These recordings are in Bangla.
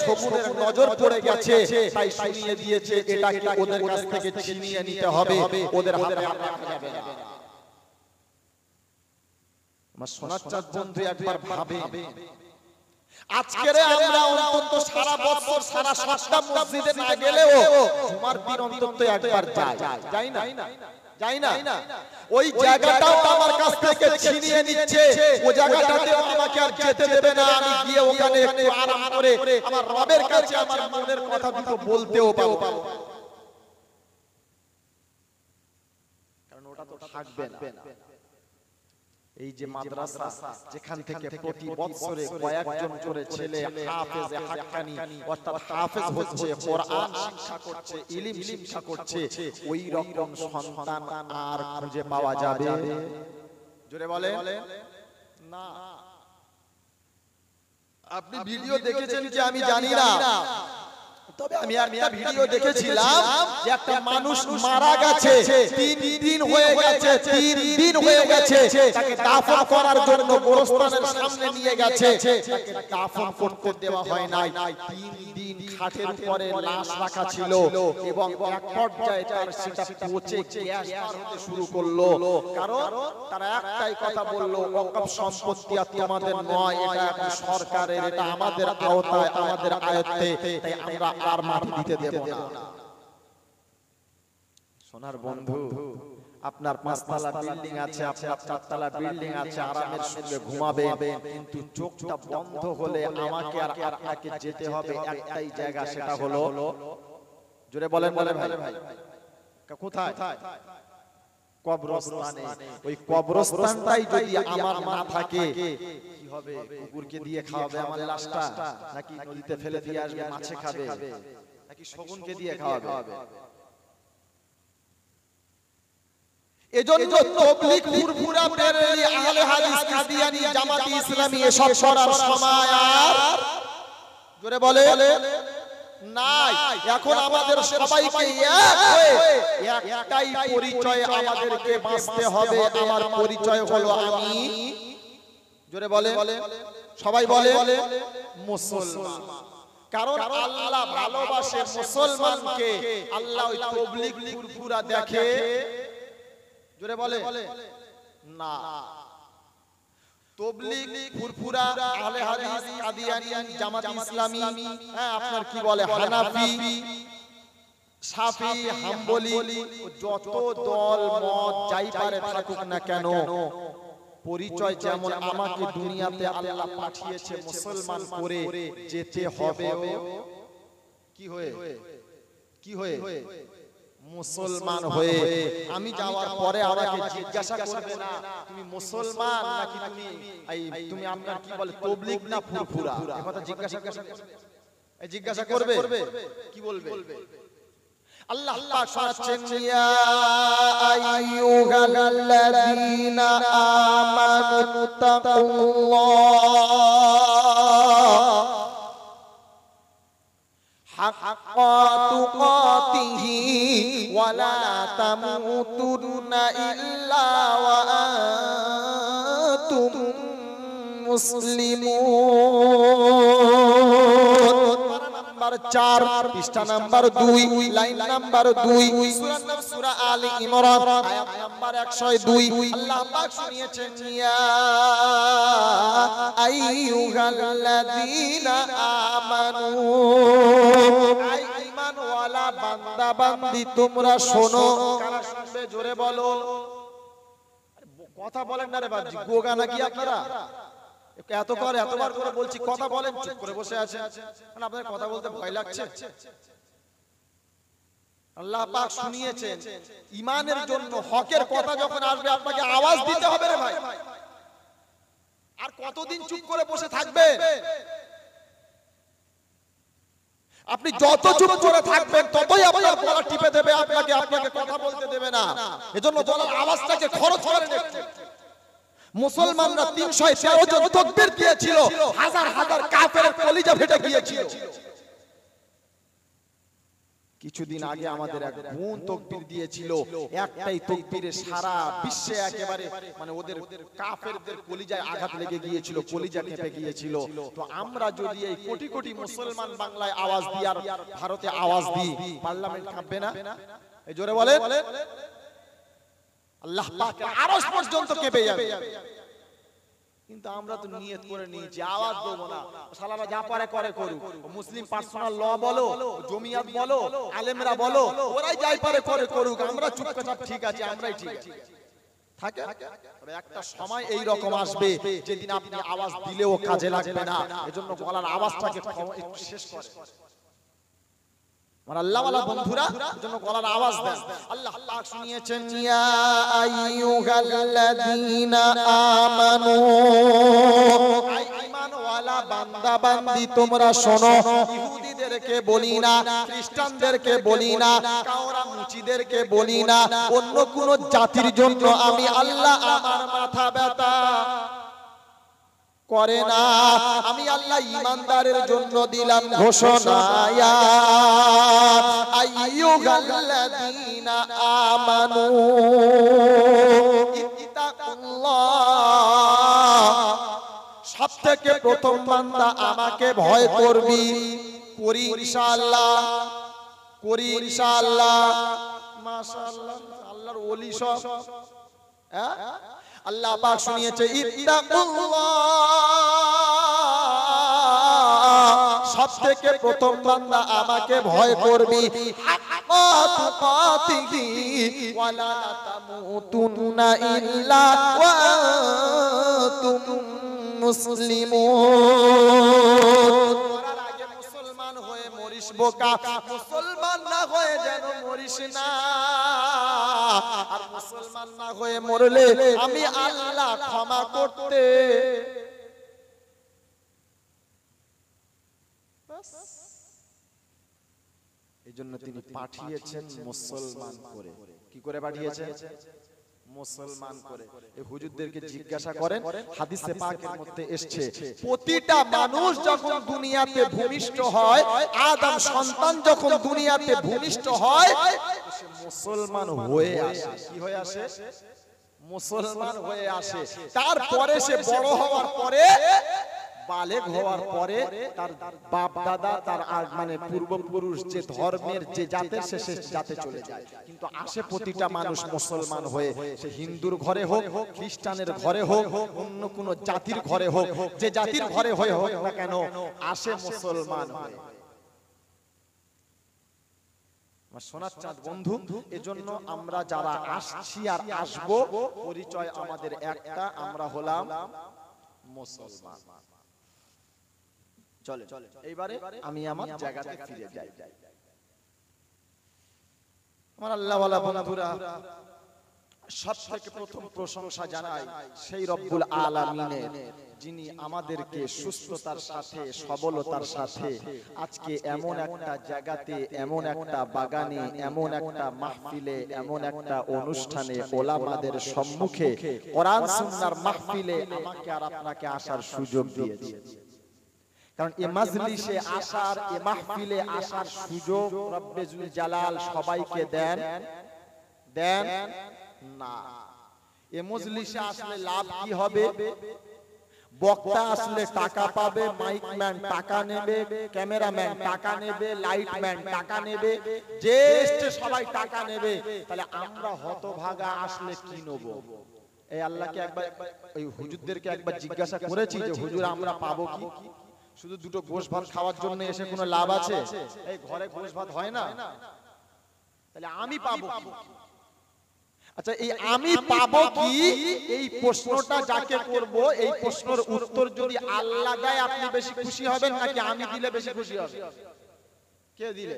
শকুনের নজর পড়ে গেছে, তাই শুনিয়ে দিয়েছে এটাকে ওদের কাছ থেকে ছিনিয়ে নিতে হবে, ওদের হাতে রাখা যাবে না। আমার সোনার চাঁদ বন্ধু একবার ভাবে, আজকের আমরা অন্তত সারা বছর সারা সপ্তাহ মসজিদে না গেলেও জুমার দিন অন্তত একবার যাই না, যাই না, ওই জায়গাটাও আমার কাছ থেকে ছিনিয়ে নিচ্ছে, ওই জায়গাটাতে আমাকে আর যেতে দেবে না। আমি গিয়ে ওখানে একটু আরাম করে আমার রবের কাছে আমার মনের কথা দুটো বলতেও পাবো, কারণ ওটা তো থাকবে না। এই যে মাদ্রাসা, যেখান থেকে প্রতি বছরে কয়েকজন করে ছেলে হাফেজ হাক্কানি অর্থাৎ হাফেজ হচ্ছে, কোরআন শিক্ষা করছে, ইলম শিক্ষা করছে, ওই রকম সন্তান আর খুঁজে পাওয়া যাবে? জোরে বলে না। আপনি ভিডিও দেখেছেন কি আমি জানি না, তবে আমি একটা ভিডিও দেখেছিলাম যে একটা মানুষ মারা গেছে, 3 দিন হয়ে গেছে, 3 দিন হয়ে গেছে, তাকে দাফন করার জন্য গোরস্থানের সামনে নিয়ে গেছে, তাকে দাফন করতে দেওয়া হয় নাই। 3 দিন খাটের উপরে লাশ রাখা ছিল এবং এক পর্যায়ে তার সেটা পচে গ্যাস বার হতে শুরু করলো। কারণ তারা একটাই কথা বললো, ওয়াকফ সম্পত্তি আর তোমাদের নয়, এটা এখন সরকারের, এটা আমাদের আওতায়, আমাদের আয়ত্তে, তাই আমরা আর মাটি দিতে দেব না। সোনার বন্ধু, আপনার 5 তলা বিল্ডিং আছে, আপনার 4 তলা বিল্ডিং আছে, আরামের সঙ্গে ঘুমাবেন, কিন্তু চোখটা বন্ধ হলে আমাকে আর আপনাকে যেতে হবে একটাই জায়গা, সেটা হলো, জোরে বলেন ভাই, কোথায়? কবরস্থানে। ওই কবরস্থানটাই যদি আমার না থাকে, কি হবে? কুকুরকে দিয়ে খাওয়াবে আমার লাশটা, নাকি নদীতে ফেলে দিয়ে আসবে মাছে খাবে, নাকি শকুনকে দিয়ে খাওয়াবে? এজন্য তাবলীগ, ফুরফুরা, বেরেলি, আহলে হাদিস, কাদিয়ানী, জামাতি ইসলামী এসব করার সময় আর, জোরে বলে, নাই। এখন আমাদের সবাইকে এক হয়ে একটাই পরিচয় আমাদেরকে বাঁচতে হবে। আমার পরিচয় হলো আমি, জোরে বলে, সবাই বলে মুসলমান। কারণ আল্লাহ ভালোবাসে মুসলমানকে, আল্লাহ ওই তাবলীগ ফুরফুরা দেখে, জোরে বলে না। তাবলীগ, ফুরফুরা, আহলে হাদিস, কাদিয়ানী, জামাত ইসলামী, আপনার কি বলে, হানাফি, শাফি, হাম্বলি, যত দল মত যাই পারে থাকুক না কেন, পরিচয় যেমন আমাকে দুনিয়াতে আল্লাহ পাঠিয়েছে মুসলমান করে, যেতে হবে কি হয়ে মুসলমান হয়ে। আমি যাওয়ার পরে আমাকে জিজ্ঞাসা করবে না তুমি মুসলমান নাকি তুমি আপনার কি বলে তাবলীগ না ফুরফুরা, এই কথা জিজ্ঞাসা করবে, কি বলবে? আল্লাহ পাক শোনাচ্ছেন, ইয়া আইয়ুহাল্লাযীনা আমানু তাকুল্লাহ হাক্কা তুকাতিহি ওয়া লা তামুতুন্না ইল্লা ওয়া আনতুম মুসলিমুন। নাম্বার 4, পৃষ্ঠা নাম্বার 2, লাইন নাম্বার 2, সূরার নাম সূরা আলে ইমরান, আয়াত নাম্বার 102। আল্লাহ পাক শুনিয়েছেন, ইয়া আইয়ুহাল্লাযীনা আমানু, আই ঈমানওয়ালা বান্দা বান্দি তোমরা শোনো। কারা শুনবে? জোরে বলো। কথা বলেন না রে বাজি, গোগা নাকি আপনারা? এতবার করে বলছি কথা বলেন, চুপ করে বসে আছেন, মানে আপনাদের কথা বলতে ভয় লাগছে। আল্লাহ পাক শুনিয়েছেন, ঈমানের জন্য হকের কথা যখন আসবে আপনাকে আওয়াজ দিতে হবে রে ভাই। আর কতদিন চুপ করে বসে থাকবে? আপনি যত চুপ করে থাকবেন ততই আপনার গলা টিপে দেবে আপনাকে কথা বলতে দেবে না। এজন্য গলার আওয়াজটাকে খরচ করেন একটু। মুসলমানরা 313 জন তাকবীর দিয়েছিল, হাজার হাজার কাফেরের কলিজা ফেটে গিয়েছিল। কিছুদিন আগে আমাদের এক বোন তাকবীর দিয়েছিল, একটাই তাকবীরে সারা বিশ্বে একেবারে মানে ওদের কাফেরদের কলিজায় আঘাত লেগে গিয়েছিল, কলিজা কেঁপে গিয়েছিল। তো আমরা যদি এই কোটি কোটি মুসলমান বাংলায় আওয়াজ দিই আর ভারতে আওয়াজ দিই, পার্লামেন্ট কাঁপবে না? এই জোরে বলে, আল্লাহ পাকের আরশ পর্যন্ত কেঁপে যাবে। কিন্তু আমরা তো নিয়ত করে নিয়েছি আওয়াজ দেবো না, শালারা যা পারে করে করুক। মুসলিম পার্সোনাল ল বলো, জমিয়াত বলো, আলেমরা বলো, ওরাই যাই পারে করে করুক, আমরা চুপচাপ ঠিক আছে, আমরাই ঠিক আছে থাকে। তবে একটা সময় এই রকম আসবে যেদিন আপনি আওয়াজ দিলেও কাজে লাগবে না। এজন্য গলার আওয়াজটাকে একটু শেষ করে আমার আল্লাহ ওয়ালা বন্ধুরা এজন্য গলার আওয়াজ দেন। আল্লাহ পাক শুনিয়েছেন, ইয়া আইয়ুহাল্লাযীনা আমানু, আই ঈমান ওয়ালা বান্দা বান্দি তোমরা শোনো। ইহুদিদেরকে বলি না, খ্রিস্টানদেরকে বলি না, কাওরা মুচিদেরকে বলি না, অন্য কোন জাতির জন্য আমি আল্লাহ আমার মাথা ব্যথা করে না। আমি আল্লাহ ঈমানদারের জন্য দিলাম ঘোষণা, ইয়া আইয়ুহাল্লাযীনা আমানু ইত্তাকুল্লাহ। সবথেকে প্রথম বান্দা আমাকে ভয় করবি, করি ইনশাআল্লাহ, করি ইনশাআল্লাহ। মাশাআল্লাহ, আল্লাহর ওলি সব। হ্যাঁ, আল্লাহ পাক শুনিয়েছে ইত্তাকুল্লাহ। সবথেকে প্রথম বান্দা আমাকে ভয় করবি, হাক্কা তুকাতিহি ওয়ালা তামুতুন্না ইল্লা ওয়া আনতুম মুসলিমুন। মরার আগে মুসলমান হয়ে মরিস বোকা, মুসলমান না হয়ে যেন মরিস না। আর মুসলমান না হয়ে মরলে আমি আল্লাহ ক্ষমা করতে এজন্য তিনি পাঠিয়েছেন মুসলমান করে। কি করে পাঠিয়েছেন? মুসলমান করে। এই হুজুরদেরকে জিজ্ঞাসা করেন, হাদিসে পাকের মধ্যে এসেছে প্রতিটা মানুষ যখন দুনিয়াতে ভূমিষ্ঠ হয়, আদম সন্তান যখন দুনিয়াতে ভূমিষ্ঠ হয়, সে মুসলমান হয়ে আসে। কি হয়ে আসে? মুসলমান হয়ে আসে। তারপরে সে বড় হওয়ার পরে, বালেগ হওয়ার পরে তার বাপ দাদা, তার মানে পূর্বপুরুষ যে ধর্মের যে জাতের, সে জাতে চলে যায়। কিন্তু আসে প্রতিটা মানুষ মুসলমান হয়ে, সে হিন্দুর ঘরে হোক, খ্রিস্টানের ঘরে হোক, অন্য কোন জাতির ঘরে হোক, যে জাতির ঘরে হয়ে হোক না কেন, আসে মুসলমান হয়ে। সোনার চাঁদ বন্ধু, এজন্য আমরা যারা আসছি আর আসবো, পরিচয় আমাদের একটা, আমরা হলাম মুসলমান। চলে এইবারে আমি আমার জায়গাতে ফিরে যাই। আমার আল্লাহ ওয়ালা বন্ধুরা, সবথেকে প্রথম প্রশংসা জানাই সেই রব্বুল আলামিনের, যিনি আমাদেরকে সুস্থতার সাথে, সবলতার সাথে আজকে এমন একটা জায়গাতে, এমন একটা বাগানে, এমন একটা মাহফিলে, এমন একটা অনুষ্ঠানে, ওলামাদের সম্মুখে, কোরআন সুন্নাহর মাহফিলে আমাকে আর আপনাকে আসার সুযোগ দিয়েছে। কারণ এই মাজলিসে আসার, এই মাহফিলে আসার সুযোগ রব্বে জুল জালাল সবাইকে দেন না। এই মজলিসে আসলে লাভ কি হবে? বক্তা আসলে টাকা পাবে, মাইকম্যান টাকা নেবে, ক্যামেরাম্যান টাকা নেবে, লাইটম্যান টাকা নেবে, জেস্ট সবাই টাকা নেবে। তাহলে আমরা হতভাগা আসলে কি নেব? এই আল্লাহকে একবার, এই হুজুরদেরকে একবার জিজ্ঞাসা করেছি যে হুজুর আমরা পাবো কি? শুধু দুটো গোশ ভাত খাওয়ার জন্য এসে কোনো লাভ আছে? এই ঘরে গোশ ভাত হয় না, তাহলে আমি পাবো কি? আচ্ছা, এই আমি পাবো কি, এই প্রশ্নটা যাকে করব, এই প্রশ্নের উত্তর যদি আল্লাহ দেয় আপনি বেশি খুশি হবেন নাকি আমি দিলে বেশি খুশি হবেন? কে দিলে?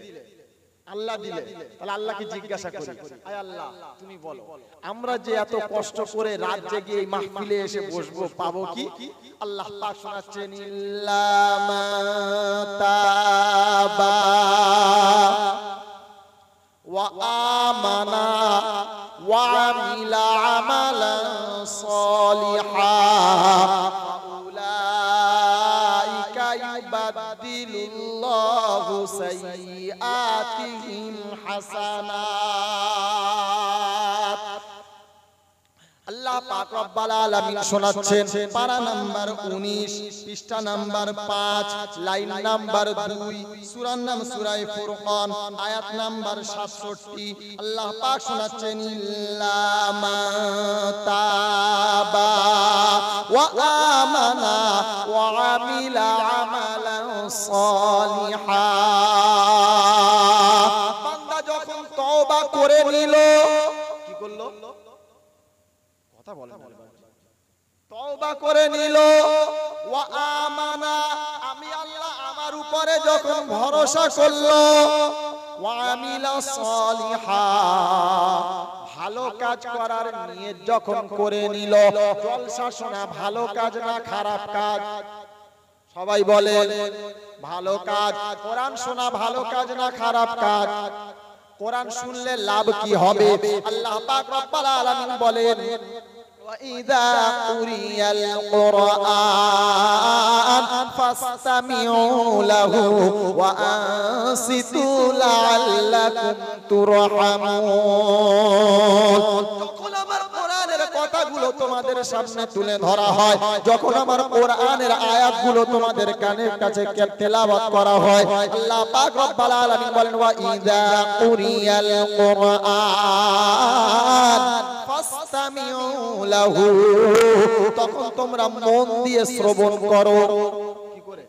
আল্লাহ দিলে। তাহলে আল্লাহকে জিজ্ঞাসা করি, আয় আল্লাহ তুমি বলো, আমরা যে এত কষ্ট করে রাত জেগে এই মাহফিলে এসে বসবো, পাবো কি? আল্লাহ পাক শোনাচ্ছেন, ইল্লামা তাবা ওয়া আমানা ওয়া আমিলা আমালান সালিহা ফাউলাইকা ইউবাদদিলুল্লাহু সাইয়্যাতিহিম হাসানাত। আল্লাহ পাক রব্বুল আলামিন শোনাচ্ছেন পারা নাম্বার 19 পৃষ্ঠা নাম্বার 5 লাইন নাম্বার 2 সূরার নাম সূরা ফুরকান আয়াত নাম্বার 67। আল্লাহ পাক শোনাচ্ছেন ইল্লা মান তাবা ওয়া আমানা ওয়া আমিলা আমালান সালিহা। বান্দা যখন তওবা করে নিল, কি করলো? তওবা করে নিল, ওয়া আমানা আমি আল্লাহ আমার উপরে যখন ভরসা করলো, ওয়া আমিলা সালিহা ভালো কাজ করার নিয়ত যখন করে নিল, জলসা শোনা ভালো কাজ না খারাপ কাজ? সবাই বলে ভালো কাজ। কোরআন শোনা ভালো কাজ না খারাপ কাজ? কোরআন শুনলে লাভ কি হবে? আল্লাহ পাক রব্বুল আলামিন বলেন وَإِذَا قُرِئَ الْقُرْآنُ فَاسْتَمِعُوا لَهُ وَأَنصِتُوا لَعَلَّكُمْ تُرْحَمُونَ। যখন আমার কোরআনের কথাগুলো তোমাদের সামনে তুলে ধরা হয়, যখন আমার কোরআনের আয়াতগুলো তোমাদের কানের কাছে তেলাওয়াত করা হয়, আল্লাহ পাক রব্বুল আলামিন বলেন وَإِذَا قُرِئَ الْقُرْآنُ فَاسْتَمِعُوا লাহু তখন তোমরা মন দিয়ে শ্রবণ করো। কি করে?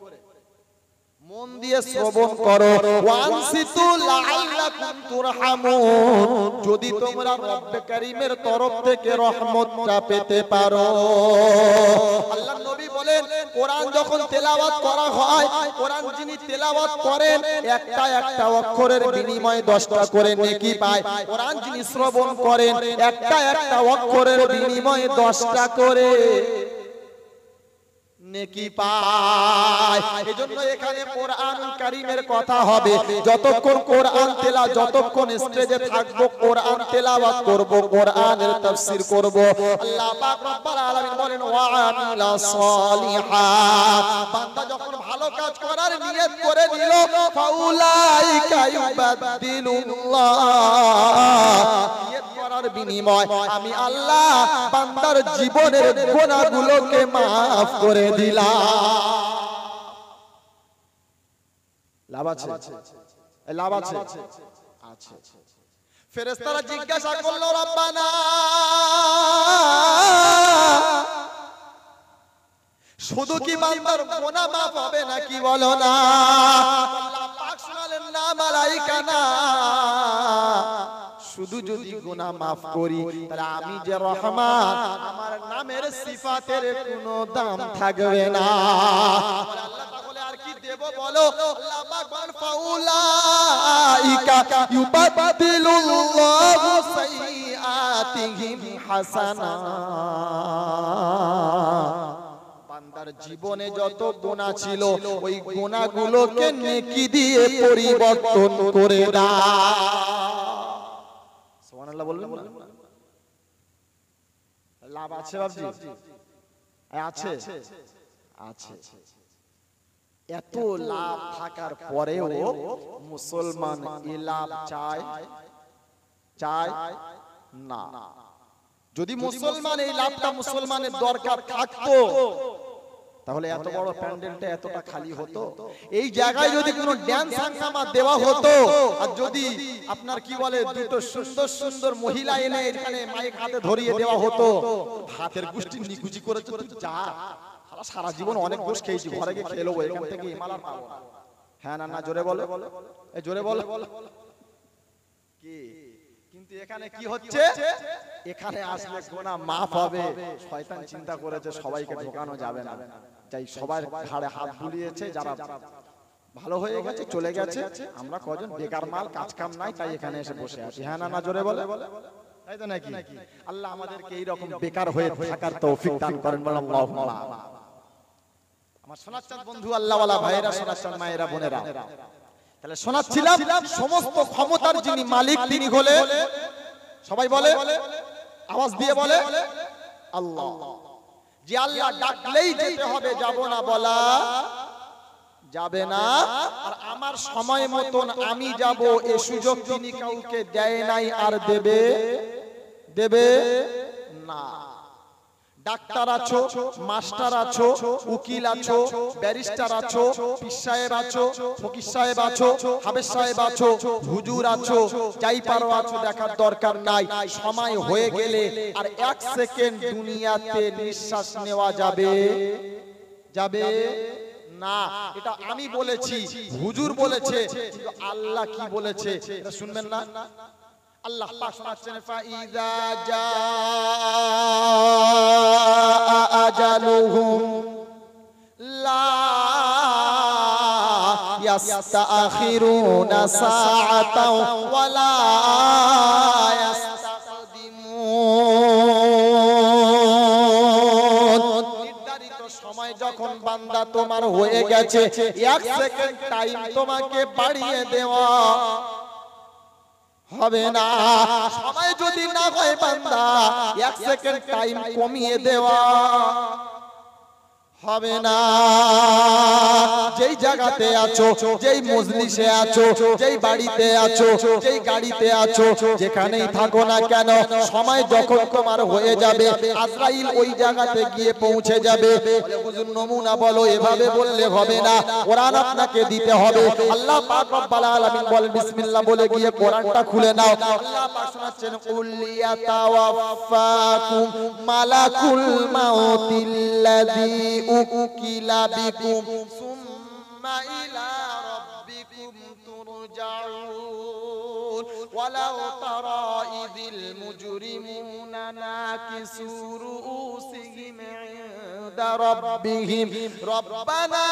মন দিয়ে শ্রবণ করো। ওয়ানসিতু লাআল্লাকুম তুরহামুন যদি তোমরা রব্বে কারীমের তরফ থেকে রহমতটা পেতে পারো। আল্লাহর নবী বলেন কোরআন যখন তেলাওয়াত করা হয়, কোরআন যিনি তেলাওয়াত করেন একটা একটা অক্ষরের বিনিময়ে 10টা করে নেকি পায়। কোরআন যিনি শ্রবণ করেন একটা একটা অক্ষরের বিনিময়ে 10টা করে নেকি পায়। এজন্য এখানে কোরআনুল কারীমের কথা হবে। যতক্ষণ কোরআন তেলাওয়াত, যতক্ষণ স্টেজে থাকবো কোরআন তেলাওয়াত করব, কোরআনের তাফসীর করব। আল্লাহ পাক রব্বুল আলামিন বলেন ওয়া আমিলা সালিহা বান্দা যখন ভালো কাজ করার নিয়ত করে নিল, ফাউলাইকা ইউবাদদিলুল্লাহ নিয়ত করার বিনিময় আমি আল্লাহ বান্দার জীবনের গুনাহগুলোকে maaf করে লাভ আছে? লাভ আছে? আছে। ফেরেশতারা জিজ্ঞাসা করলো রব্বানা শুধু কি বান্দার গুনাহ maaf হবে নাকি বলো না? আল্লাহ পাক শুনালেন না মালাইকা না, শুধু যদি গুনাহ maaf করি তাহলে আমি যে রহমান আমার নামের সিফাতের কোনো দাম থাকবে না। আল্লাহ তাহলে আর কি দেব বলো? আল্লাহ পাক বলেন ফাউলাইকা ইউবাদদিলুল্লাহু সাইয়্যাতিহিম হাসানাত বান্দার জীবনে যত গুনাহ ছিল ওই গুনাহগুলোকে নেকি দিয়ে পরিবর্তন করে দাও। সুবহানাল্লাহ বললেন না? লাভ আছে বাবজি? আছে? আছে। এত লাভ থাকার পরেও মুসলমান এই লাভ চায়? চায় না। যদি মুসলমান এই লাভটা মুসলমানের দরকার থাকতো তাহলে এত বড় প্যান্ডেলটা এতটা খালি হতো? এই জায়গায় যদি কোনো ড্যান্স হাঙ্গামা দেওয়া হতো, আর যদি আপনার কি বলে দুটো সুন্দর সুন্দর মহিলা এনে এখানে মাইক হাতে ধরিয়ে দেওয়া হতো, হাতের গুষ্টি নিকুচি করে তুই যা, সারা জীবন অনেক গোশ খেয়েছি, ঘরে গিয়ে খেলো, এখান থেকে হিমাল আর পাবো না। হ্যাঁ না না জোরে বলো, এই জোরে বলো কি? কিন্তু এখানে কি হচ্ছে? এখানে আসলে গুনাহ maaf হবে। শয়তান চিন্তা করেছে সবাইকে ঢোকানো যাবে না, তাই সবার ঘাড়ে হাত বুলিয়েছে, যারা ভালো হয়ে গেছে চলে গেছে, আমরা কজন বেকার মাল কাজ কাম নাই তাই এখানে এসে বসে আছি। হ্যাঁ না না জোরে বলে, তাই তো নাকি? আল্লাহ আমাদেরকে এই রকম বেকার হয়ে থাকার তৌফিক দান করেন, বলেন আল্লাহুম্মা। আমার সোনাচ্চাঁদ বন্ধু আল্লাহওয়ালা ভাইয়েরা, সোনাচ্চাঁদ মায়েরা, বোনেরা, তাহলে শোনাচ্ছিলাম সমস্ত ক্ষমতার যিনি মালিক তিনি হলে, সবাই বলে, আওয়াজ দিয়ে বলে আল্লাহ। যে আল্লাহ ডাকলেই যেতে হবে, যাব না বলা যাবে না। আর আমার সময় মতন আমি যাব এই সুযোগ তিনি কাউকে দেয় নাই আর দেবে না। ডাক্তার আছো, মাস্টার আছো, উকিল আছো, ব্যারিস্টার আছো, পীর সাহেব আছো, ফকির সাহেব আছো, হাফেজ সাহেব আছো, হুজুর আছো, যাই পারো আছো, দেখার দরকার নাই। সময় হয়ে গেলে আর এক সেকেন্ড দুনিয়াতে নিঃশ্বাস নেওয়া যাবে না। এটা আমি বলেছি, হুজুর বলেছে, কিন্তু আল্লাহ কি বলেছে এটা শুনবেন না। আল্লাহ পাক শোনাচ্ছেন, ফাইযা জাআ আজালুহুম লা ইস্তাখিরুনা সাআতাও ওয়া লা ইস্তাকদিমুন। নির্ধারিত সময় যখন বান্দা তোমার হয়ে গেছে, এক সেকেন্ড টাইম তোমাকে বাড়িয়ে দেওয়া হবে না। সময় যদি না হয় বান্দা, এক সেকেন্ড টাইম কমিয়ে দেওয়া হবে না। যেই জায়গাতে আছো, যেই মজলিসে আছো, যেই বাড়িতে আছো, যেই গাড়িতে আছো, যেখানেই থাকো না কেন, সময় যখন তোমার হয়ে যাবে, আজরাইল ওই জায়গাতে গিয়ে পৌঁছে যাবে। হুজুর নমুনা বলো, এভাবে বললে হবে না, কোরআন আপনাকে দিতে হবে। আল্লাহ পাক রব্বুল আলামিন বলেন, বিসমিল্লাহ বলে গিয়ে কোরআনটা খুলে নাও। আল্লাহ পাক শোনাচ্ছেন, কুল ইয়াতাওয়াফাকুম মালাকুল মাউতিল্লাযী উকিলা বিকুম সুম্মা ইলা রাব্বিকুম তুরজাউন ওয়ালাউ তারা ইযিল মুজরিমুনা নাকিসু রুউসিহিম ইনদা রাব্বিহিম রব্বানা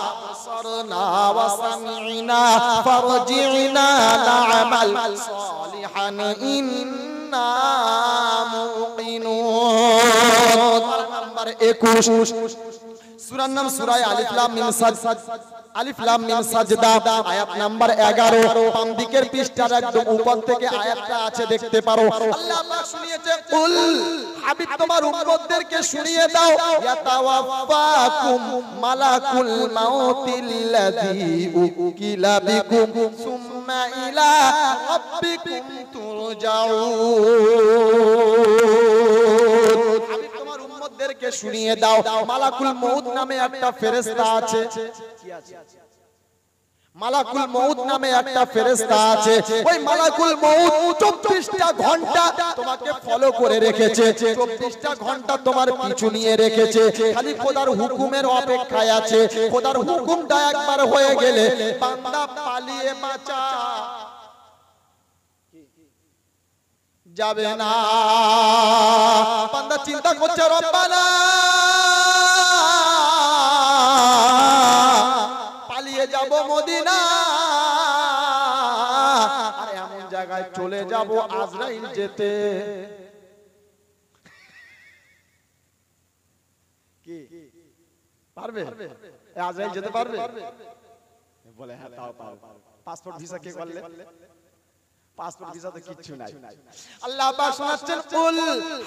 আবসারনা ওয়া সামি'না ফারজি'না না'মাল সালিহান ইন্না মুকিনুন। নাম্বার 21, সূরার নাম সূরা আলিফ লাম মিম আলিফ লাম মিম সাজদা, আয়াত নাম্বার 11। বাম দিকের পৃষ্ঠার একদম উপর থেকে আয়াতটা আছে, দেখতে পারো। আল্লাহ পাক শুনিয়েছে, কুল হাবিব তোমার উম্মতদেরকে শুনিয়ে দাও, ইয়াতাওয়াফাকুম মালাকুল মাউতিল্লাযী উকিলা বিকুম সুম্মা ইলা রাব্বিকুম তুরজাউন। হাবিব তোমার উম্মতদেরকে শুনিয়ে দাও, মালাকুল মউত নামে একটা ফেরেশতা আছে। কি আছে? মালাকুল মউত নামে একটা ফেরেশতা আছে। ওই মালাকুল মউত 24টা ঘন্টা তোমাকে ফলো করে রেখেছে, 24টা ঘন্টা তোমার পিছু নিয়ে রেখেছে। খালি খোদার হুকুমের অপেক্ষায় আছে। খোদার হুকুমটা একবার হয়ে গেলে বান্দা পালিয়ে বাঁচা যাবে না। বান্দা চিন্তা করছে, রব্বানা পালিয়ে যাব মদিনা, আর এমন জায়গায় চলে যাব আজরাইল যেতে কি পারবে? আজরাইল যেতে পারবে? বলে হ্যাঁ তাও পারবে। পাসপোর্ট ভিসা কে করলে? পাসপোর্ট ভিসা তো কিচ্ছু নাই। আল্লাহ পাক শোনাচ্ছেন, কুল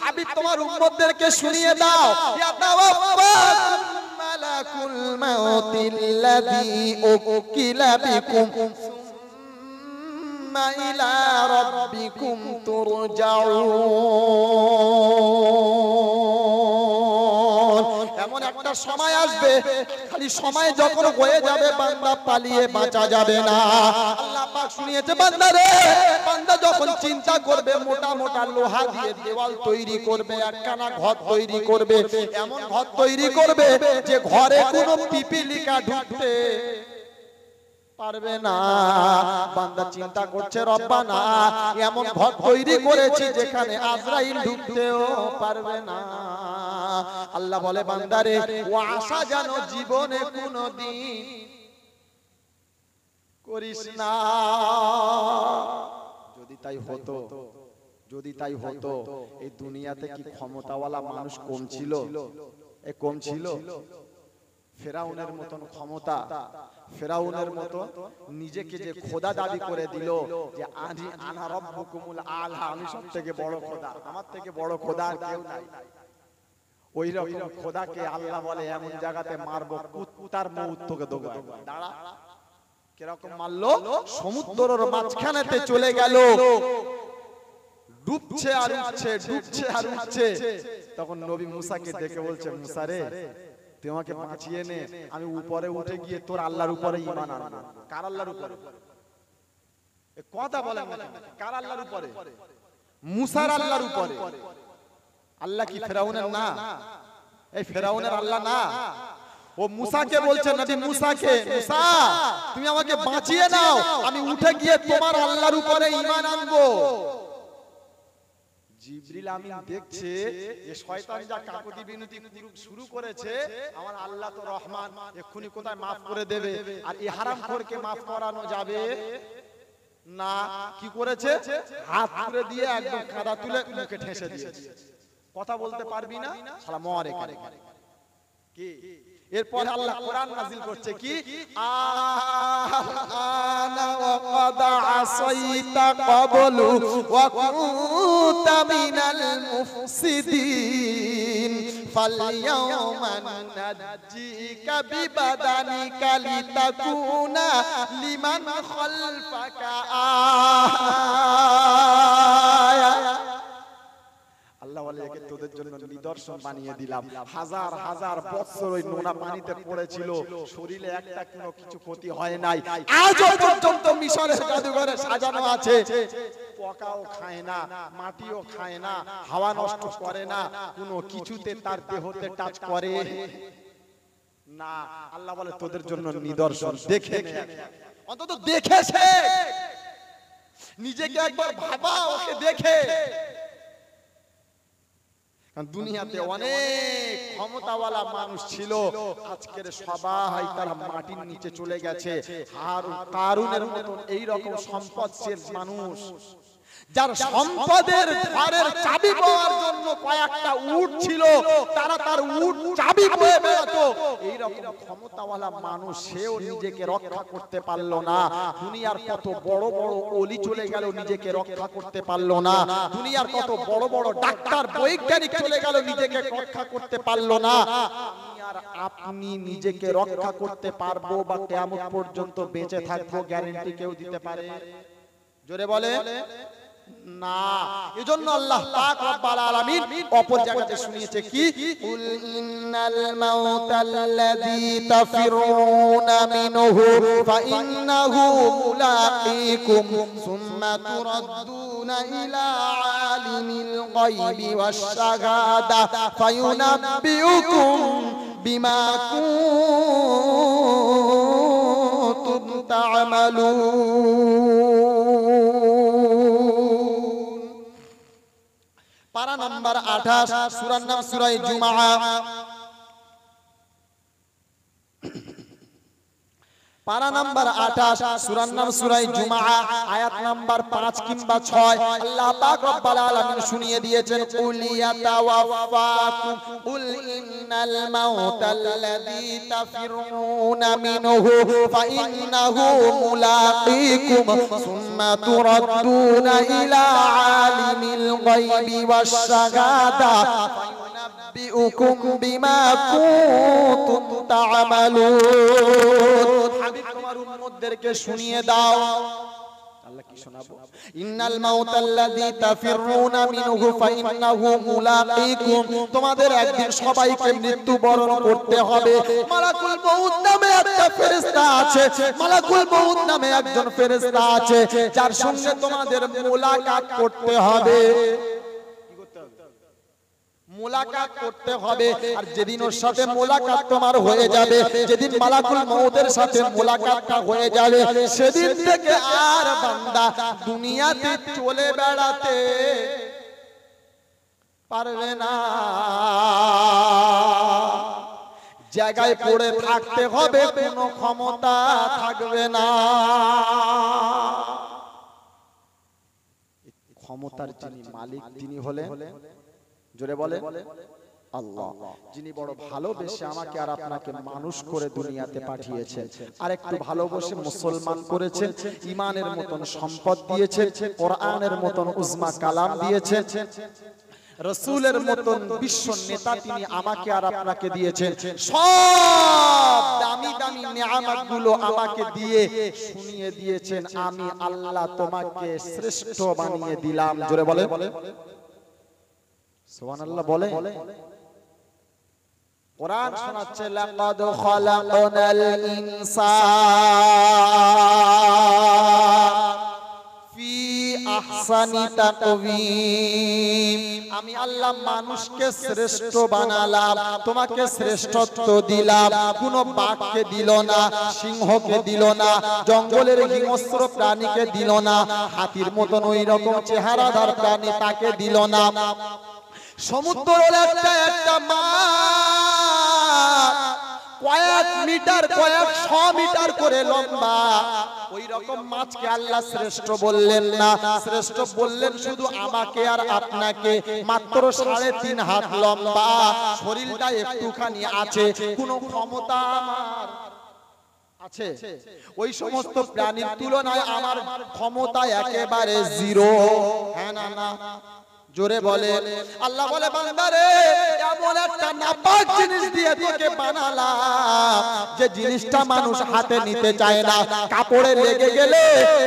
হাবিব তোমার উম্মতদেরকে শুনিয়ে দাও, ইয়াতাওয়াফাকুম মালাকুল মাউতিল্লাযী উকিলা বিকুম সুম্মা ইলা রাব্বিকুম তুরজাউন। এমন একটা সময় আসবে, খালি সময় যখন হয়ে যাবে বান্দা পালিয়ে বাঁচা যাবে না। আল্লাহ পাক শুনিয়েছে, বান্দা রে, বান্দা যখন চিন্তা করবে মোটা মোটা লোহা দিয়ে দেওয়াল তৈরি করবে, একখানা ঘর তৈরি করবে, এমন ঘর তৈরি করবে যে ঘরে কোনো পিপিলিকা ঢুকতে পারবে না। বান্দা চিন্তা করছে, রব্বানা এমন ঘর তৈরি করেছি যেখানে আজরাইল ঢুকতেও পারবে না। আল্লাহ বলে, বান্দারে ও আশা যেন জীবনে কোনোদিন করিস না। যদি তাই হতো, যদি তাই হতো, এই দুনিয়াতে কি ক্ষমতাওয়ালা মানুষ কম ছিল? কম ছিল? ফেরাউনের মতন ক্ষমতা, ফেরাউনের মতো নিজেকে যে খোদা দাবি করে দিল, যে আনা রব্বুকুমুল আলা, আমি সবথেকে বড় খোদা, আমার থেকে বড় খোদা আর কেউ নাই। ওই রকম খোদাকে আল্লাহ বলে এমন জায়গাতে মারবো কুত্তার মৌত তোকে দেবো। দাঁড়া, কিরকম মারলো? সমুদ্রের মাঝখানেতে চলে গেল, ডুবছে আর উঠছে, ডুবছে আর উঠছে। তখন নবী মুসাকে দেখে বলছে, মুসা রে, তুই আমাকে বাঁচিয়ে নে, আমি উপরে উঠে গিয়ে তোর আল্লাহর উপরে ঈমান আনবো। কার আল্লাহর উপরে? কথা বলেন না, কার আল্লাহর উপরে? মুসার আল্লাহর উপরে। আল্লাহ কি ফেরাউনের না? এই ফেরাউনের আল্লাহ না। ও মুসাকে বলছে, নবী মুসাকে, মুসা তুমি আমাকে বাঁচিয়ে নাও, আমি উঠে গিয়ে তোমার আল্লাহর উপরে ঈমান আনবো। জিবরিল আমিন দেখছে যে শয়তান যা কাকুতি বিনতি শুরু করেছে, আমার আল্লাহ তো রহমান, এক্ষুনি কোথায় মাফ করে দেবে, আর এই হারামখোরকে মাফ করানো যাবে না। কি করেছে? হাত তুলে দিয়ে একদম কাঁদা তুলে মুখে ঠেসে দিয়েছে। কথা বলতে পারবি না, শালা মর এখানে। কি এরপর আল্লাহ কোরআন নাযিল করছে কি, আনা ওয়া ক্বাদ আসাইতা ক্বাবলু ওয়া কুনতা মিনাল মুফসিদিন ফালইয়াওমা নাজ্জিকা বিবাদানিকা লিতাকুনা লিমান খালফাকা আয়া। আল্লাহ বলে, একে তোদের জন্য নিদর্শন বানিয়ে দিলাম। হাজার হাজার বছর ওই নোনা পানিতে পড়েছিল, শরীরে একটা কোনো কিছু ক্ষতি হয় নাই। আজও পর্যন্ত মিশরের জাদুঘরে সাজানো আছে। পোকাও খায় না, মাটিও খায় না, হাওয়া নষ্ট করে না, কোনো কিছুতে তার দেহতে টাচ করে না। আল্লাহ বলে, তোদের জন্য নিদর্শন দেখে নে, অন্তত দেখেছে। নিজেকে একবার ভাবা, ওকে দেখে। দুনিয়াতে অনেক ক্ষমতাওয়ালা মানুষ ছিল, আজকের সবাই তারা মাটির নিচে চলে গেছে। আর কারুনের মতন এইরকম সম্পদশীল মানুষ, যার সম্পদের ঘরের চাবি পাওয়ার জন্য কয়েকটা উট ছিল, তারা তার উট চাবি বয়ে বেড়াতো। এইরকম ক্ষমতাওয়ালা মানুষ, সেও নিজেকে রক্ষা করতে পারলো না। দুনিয়ার কত বড় বড় ওলি চলে গেল, নিজেকে রক্ষা করতে পারলো না। দুনিয়ার কত বড় বড় ডাক্তার বৈজ্ঞানিক চলে গেল, নিজেকে রক্ষা করতে পারলো না। আর আপনি নিজেকে রক্ষা করতে পারবো বা কিয়ামত পর্যন্ত বেঁচে থাকবো, গ্যারান্টি কেউ দিতে পারে? জোরে বলে না। এজন্য আল্লাহ পাক রব্বুল আলামিন অপর জায়গাতে শুনিয়েছে কি, কুল ইন্নাল মাউতাল্লাযী তাফিরুনা মিনহু ফাইন্নাহু মুলাকীকুম সুম্মা তুরাদ্দুনা ইলা আলিমিল গায়বি ওয়াশ শাহাদা ফায়ুনাব্বিউকুম বিমা কুনতুম তা'মালুন। পারা নাম্বার 28, সূরার নাম সূরা জুমআ। পারা নাম্বার 28, সূরার নাম সূরা জুমআ, আয়াত নাম্বার 5 কিংবা 6। আল্লাহ পাক রব্বুল আলামিন শুনিয়ে দিয়েছেন, কুল ইয়াতাওয়াফাকুম কুল ইন্নাল মাউতাল্লাযী তাফিরুনা মিনহু ফাইন্নাহু মুলাকীকুম সুম্মা তুরাদ্দুনা ইলা আলিমিল গায়বি ওয়াশ শাহাদা ফায়ুনাব্বিউকুম বিমা কুনতুম তা'মালুন। হাবিব তোমার উম্মতদেরকে শুনিয়ে দাও। আল্লাহ কি শোনাবো? ইন্নাল মাউতাল্লাযী তাফিরুনা মিনহু ফাইন্নাহু মুলাকীকুম, তোমাদের একদিন সবাইকে মৃত্যুবরণ করতে হবে। মালাকুল মউত নামে একটা ফেরেশতা আছে, মালাকুল মউত নামে একজন ফেরেশতা আছে, যার সঙ্গে তোমাদের মুলাকাত করতে হবে। মুলাকাত করতে হবে। আর যেদিন ওর সাথে মুলাকাত তোমার হয়ে যাবে, যেদিন মালাকুল মউতের সাথে মুলাকাতটা হয়ে যাবে, সেদিন থেকে আর বান্দা দুনিয়াতে চলে বেড়াতে পারবে না। জায়গায় পড়ে থাকতে হবে, কোনো ক্ষমতা থাকবে না। ক্ষমতার যিনি মালিক, তিনি হলেন, জোরে বলে, আল্লাহ, যিনি বড় ভালোবেসে আমাকে আর আপনাকে মানুষ করে দুনিয়াতে পাঠিয়েছেন, আর একটু ভালোবেসে মুসলমান করেছেন, ঈমানের মতন সম্পদ দিয়েছেন, কোরআনের মতন উজমা কালাম দিয়েছেন, রাসূলের মতন বিশ্ব নেতা তিনি আমাকে আর আপনাকে দিয়েছেন। সব দামি দামি নিয়ামতগুলো আমাকে দিয়ে শুনিয়ে দিয়েছেন, আমি আল্লাহ তোমাকে শ্রেষ্ঠ বানিয়ে দিলাম। জোরে বলে সুবহানাল্লাহ বলে। কোরআন শোনাচ্ছে লাকাদ খালাকনাল ইনসানা ফি আহসানি তাকওয়িম। আমি আল্লাহ মানুষকে শ্রেষ্ঠ বানালাম, তোমাকে শ্রেষ্ঠত্ব দিলাম। কোন বাঘকে দিল না, সিংহকে দিল না, জঙ্গলের হিংস্র প্রাণীকে দিল না, হাতির মতন ওই রকম চেহারাদার প্রাণী তাকে দিল না। সমুদ্রের একটা মাছ কয়েক মিটার, কয়েকশো মিটার করে লম্বা, ওই রকম মাছকে আল্লাহ শ্রেষ্ঠ বললেন না, শ্রেষ্ঠ বললেন শুধু আমাকে আর আপনাকে। মাত্র 3.5 হাত লম্বা, শরীরটা একটুখানি আছে, কোনো ক্ষমতা আমার আছে? ওই সমস্ত প্রাণীর তুলনায় আমার ক্ষমতা একেবারে জিরো। হ্যাঁ না না? জোরে বলে। আল্লাহ বলে বান্দারে এমন একটা নাপাক জিনিস দিয়ে তোকে বানালাম যে জিনিসটা মানুষ হাতে নিতে চায় না, কাপড়ে লেগে গেলে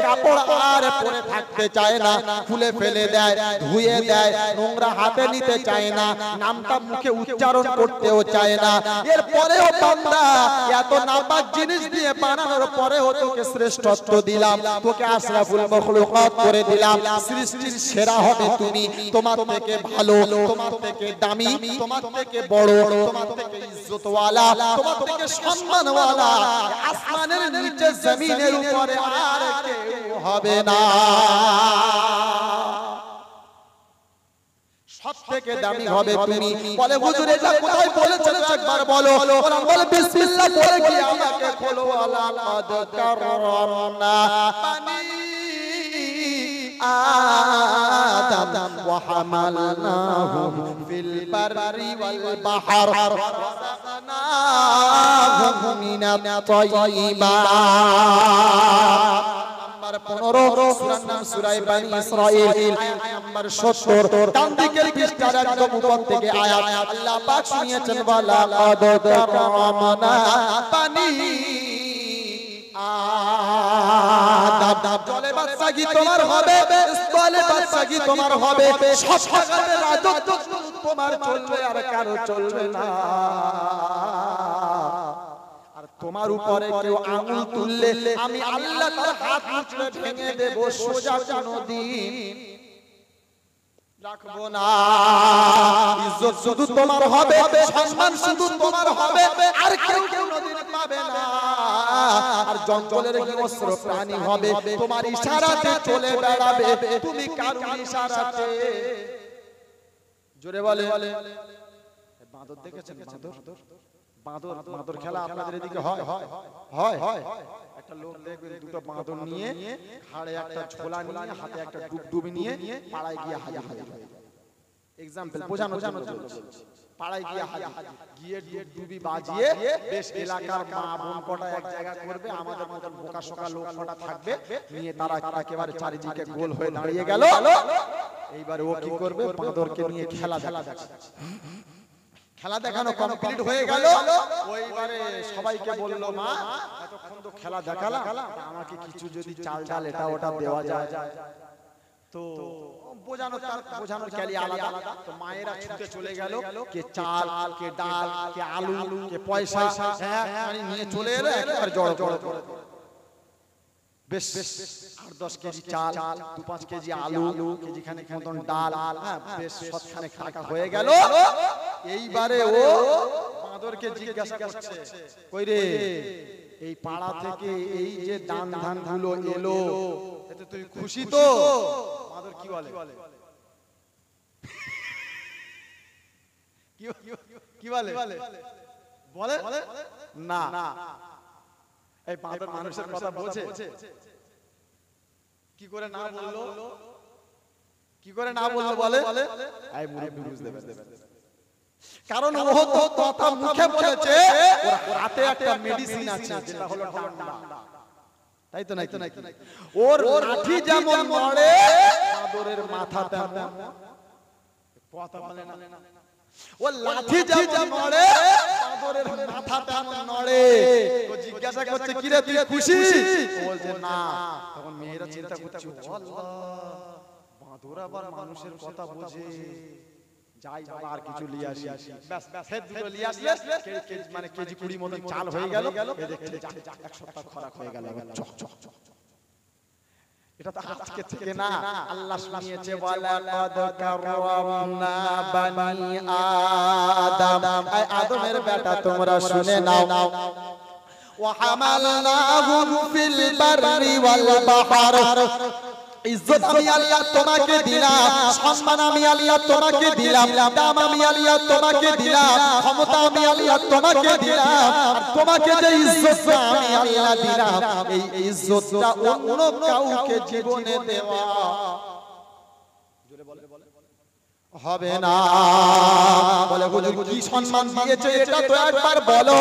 কাপড় আর পরে থাকতে চায় না, খুলে ফেলে দেয়, ধুয়ে দেয়, নোংরা হাতে নিতে চায় না, নামটা মুখে উচ্চারণ করতেও চায় না। এরপরেও বান্দা এত নাপাক জিনিস দিয়ে বানানোর পরেও তোকে শ্রেষ্ঠত্ব দিলাম, তোকে আশরাফুল মাখলুকাত করে দিলাম, সৃষ্টির সেরা হবে তুমি, তোমার থেকে ভালো, তোমার থেকে দামি, তোমার থেকে বড়, তোমার থেকে ইজ্জতওয়ালা, তোমার থেকে সম্মানওয়ালা আসমানের নিচে জমিনের উপরে আর কেউ হবে না। সব থেকে দামি হবে তুমি। বলে হুজুর এটা কোথায় বলেছেন একবার বলো। কোরআন বলে বিসমিল্লাহ পড়ে কি আমাকে খোলো। লাকাদ কাররামনা বানি আদম ওয়া হামালনাহুম ফিল বাররি ওয়াল বাহর রাযাকনাহুম মিনাত তাইয়্যিবাত। নাম্বার 15 সূরার নাম সূরা বানি ইসরাঈল, নাম্বার 70। ডান দিকের পৃষ্ঠার একদম উপর থেকে আয়াত আল্লাহ পাক শুনিয়েছেন ওয়ালা কাদ কাররামনা বানি আদম। জলে বাদশাহী তোমার হবে, স্থলে বাদশাহী তোমার হবে, সব জায়গাতে রাজত্ব তোমার চলবে আর কারো চলবে না। আর তোমার উপরে কেউ আঙুল তুললে আমি আল্লাহ তার হাত মুচড়ে ভেঙে দেব, সোজা কোনদিন রাখবো না। ইজ্জত শুধু তোমার হবে, সম্মান শুধু তোমার হবে, আর কেউ কোনদিন পাবে না। আর জঙ্গলের হিংস্র প্রাণী হবে, তোমার ইশারাতে চলে বেড়াবে, তুমি কারুর ইশারাতে। জোরে বলে। বাঁদর দেখেছেন? বাঁদর, বাঁদর খেলা আপনাদের এদিকে হয়? হয় হয়। একটা লোক দেখবেন দুটো বাঁদর নিয়ে, ঘাড়ে একটা ঝোলা নিয়ে, হাতে একটা ডুবডুবি নিয়ে পাড়ায় গিয়ে হাজির হয়ে যায়। এক্সাম্পল বোঝানোর জন্য বলছি। পাড়ায় গিয়ে হাজির, গিয়ে ডুবডুবি বাজিয়ে বেশ এলাকার মা বোন কটা এক জায়গা করবে, আমাদের মতন বোকা শোকা লোক কটা থাকবে, নিয়ে তারা একেবারে চারিদিকে গোল হয়ে দাঁড়িয়ে গেল। এইবার ও কি করবে? বাঁদরকে নিয়ে খেলা দেখাবে। খেলা দেখানো কমপ্লিট হয়ে গেল, ওইবারে সবাইকে বললো মা এতক্ষণ তো খেলা দেখালাম, আমাকে কিছু যদি চাল ডাল এটা ওটা দেওয়া যায়। তো বোঝানোর ক্যালি আলাদা। তো মায়েরা ছুটে চলে গেল, কে চাল, কে ডাল, কে আলু, কে পয়সা নিয়ে চলে এলো একেবারে জড়ো জড়ো। বেশ 8-10 কেজি চাল, 2-5 কেজি আলু, কেজি খানেক মতন ডাল, বেশ সবখানে টাকা হয়ে গেল। এইবারে ও বাঁদরকে জিজ্ঞাসা করছে, কই রে এই পাড়া থেকে এই যে দান ধান গুলো এলো, এতে তুই খুশি তো? বাঁদর কি বলে? কি বলে? বলে না। এই বাঁদর মানুষের কথা বোঝে? কি করে না বললো? কি করে না বললো বলে? এই মুরব্বি বুঝতে পারবে। কারণ ও তো কথা মুখে বলেছে, ওর হাতে একটা মেডিসিন আছে যেটা হলো ডান্ডা। তাই তো নাকি? ওর লাঠি যেমন নড়ে, বাঁদরের মাথা তেমন কথা বলে না ও লাঠি যা নড়ে বাঁদরের মাথাটা নড়ে ও জিজ্ঞাসা করছে কি রে তুই খুশি ও বলছে না তখন মেয়েরা চিন্তা করছে আল্লাহ বাঁদর আবার মানুষের কথা বোঝে যাই বাবা আর কিছু নিয়ে আসি ব্যাস সে দুটো নিয়ে আসলে মানে কেজি 20 মতন চাল হয়ে গেল এ দেখছে এক সপ্তাহ খরাক হয়ে গেল চক চক চক এটা তো আজকে থেকে না আল্লাহ শুনিয়েছে ওয়ালা কদ কাররামনা বানি আদম এই আদমের বেটা তোমরা শুনে নাও ওয়া হামালনাহুম ফিল বাররি ওয়াল বাহর ইজ্জত আমি আল্লাহ তোমাকে দিলাম সম্মান আমি আল্লাহ তোমাকে দিলাম দাম আমি আল্লাহ তোমাকে দিলাম ক্ষমতা আমি আল্লাহ তোমাকে দিলাম আর তোমাকে যে ইজ্জতটা আমি আল্লাহ দিলাম এই ইজ্জতটা অন্য কাউকে জীবনে দেওয়া জোরে বলে হবে না বলে হুজুর কি সম্মান দিয়েছে এটা তো একবার বলো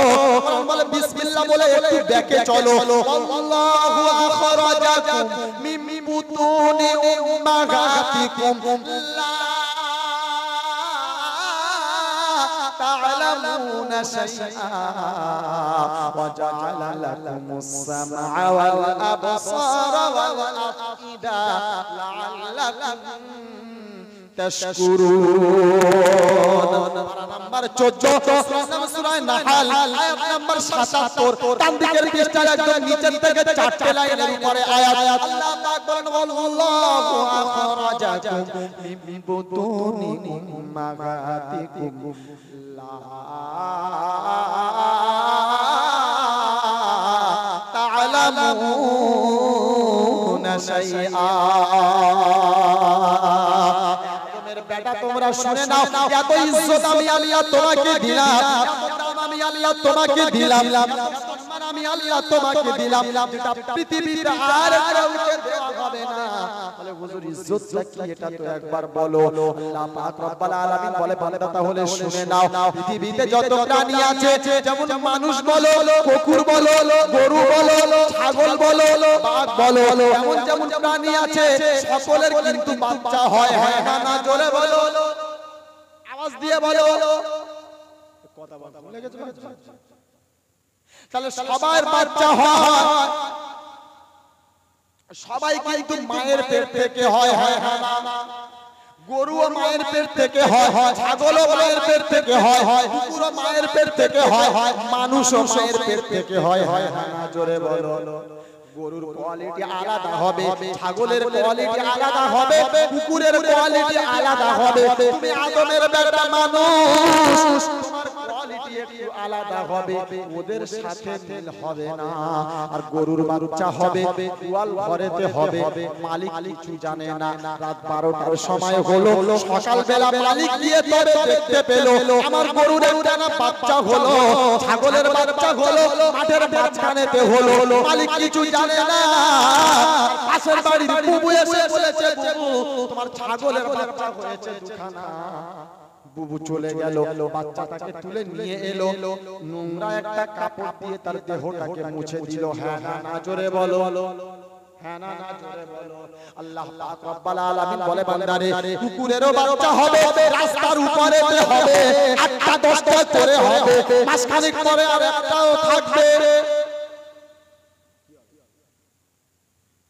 বলে বিসমিল্লাহ বলে একটু দেখে চলো আল্লাহু আখরাজাকুম মিন বুতুনি উম্মাহাতিকুম লা তা'লামুনা শাইআ ওয়া জা'আলা লাকুমুস সামআ ওয়াল আবসারা ওয়াল আফইদা লা'আল্লাকুম তাশকুরুন নাম্বার 14 সূরা নাহল আয়াত নাম্বার 77 ডান দিকের পৃষ্ঠার একদম নিচের থেকে চারটি লাইনের উপরে আয়াত আল্লাহ পাক বলেন আল্লাহু আখরাজাকুম মিন বুতুনি উম্মাহাতিকুম লা তা'লামুনা শাইআ বেটা তোমরা শুনে নাও এত ইজ্জত আমি আল্লাহ তোমাকে দিলাম এত দাম আমি আল্লাহ তোমাকে দিলাম সম্মান আমি আল্লাহ তোমাকে দিলাম যেটা পৃথিবীতে আর কাউকে দেওয়া হবে না বলে হুজুর ইজ্জতটা কি এটা তো একবার বলো আল্লাহ পাক রব্বুল আলামিন বলে বান্দা তাহলে শুনে নাও পৃথিবীতে যত প্রাণী আছে যেমন মানুষ বলো কুকুর বলো গরু বলো ছাগল বলো বাঘ বলো এমন যেমন প্রাণী আছে সকলের কিন্তু বাচ্চা হয় হয় না জোরে বলো আওয়াজ দিয়ে বলো কথা বলতে ভুলে গেছো তাহলে সবার বাচ্চা হয় সবাই কিন্তু মায়ের পেট থেকে হয় হয় না গরুও মায়ের পেট থেকে হয় ছাগলও মায়ের পেট থেকে হয় কুকুরও মায়ের পেট থেকে হয় মানুষও মায়ের পেট থেকে হয় হয় না জোরে বলো গরুর কোয়ালিটি আলাদা হবে ছাগলের কোয়ালিটি আলাদা হবে কুকুরের কোয়ালিটি আলাদা হবে তুমি আদমের বেটা মানুষ তোমার কোয়ালিটি একটু আলাদা হবে ওদের সাথে মিল হবে না আর গরুর বাচ্চা হবে গোয়াল ঘরেতে হবে মালিক কিছু জানে না রাত 12টার সময় হলো সকাল বেলা মালিক গিয়ে তবে দেখতে পেল আমার গরুর একটা বাচ্চা হলো ছাগলের বাচ্চা হলো মাঠের মাঝখানেতে হলো মালিক কিছু জানে না পাশের বাড়ির বুবু এসে বলেছে বুবু তোমার ছাগলের বাচ্চা হয়েছে দুখানা বুবু চলে গেল বাচ্চাটাকে তুলে নিয়ে এলো নোংরা একটা কাপড় দিয়ে তার দেহটাকে মুছে দিল হ্যাঁ না জোরে বলো হ্যাঁ না জোরে বলো আল্লাহ পাক রব্বুল আলামিন বলে বান্দারে কুকুরেরও বাচ্চা হবে রাস্তার উপরেতে হবে 8টা 10টা করে হবে মাঝখানে পরে আর একটাও থাকবে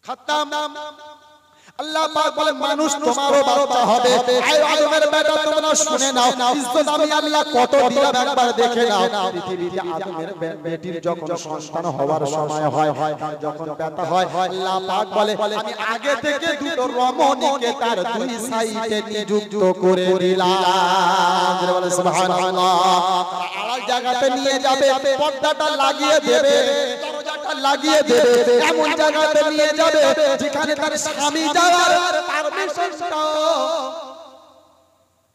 খতম আল্লাহ পাক বলে মানুষ তোমারও বাচ্চা হবে এই আদমের বেটা তোমরা শুনে নাও ইজ্জত আমি আল্লাহ কত দিলাম একবার দেখে নাও পৃথিবীতে আদমের বেটির যখন সন্তান হওয়ার সময় হয় তার যখন বেটা হয় আল্লাহ পাক বলে আমি আগে থেকে দুটো রমণীকে তার দুই সাইডে নিযুক্ত করে দিলাম বলে সুবহানাল্লাহ আড়াল জায়গাতে নিয়ে যাবে পর্দাটা লাগিয়ে দেবে লাগিয়ে দেবে এমন জায়গাতে নিয়ে যাবে যেখানে তার স্বামী যাওয়ার পারমিশনটা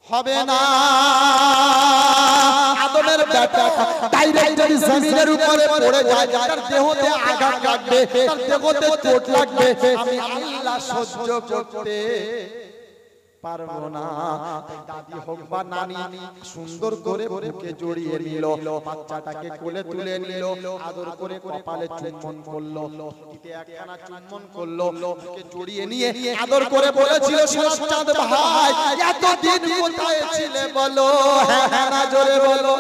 হবে না আদমের বেটা ডাইরেক্ট জমিনের উপরে পড়ে যায় তার দেহতে আঘাত লাগবে তার দেহতে চোট লাগবে আমি আল্লাহ সহ্য করতে পারবো না। দাদি হোক বা নানি সুন্দর করে বুকে জড়িয়ে নিল, বাচ্চাটাকে কোলে তুলে নিল, আদর করে কপালে চুম্বন করলো, পিঠে একখানা চুম্বন করলো, বুকে জড়িয়ে নিয়ে আদর করে বলেছিল, সোনাচাঁদ ভাই এতদিন কোথায় ছিলে বলো? হ্যাঁ হ্যাঁ না জোরে বলো।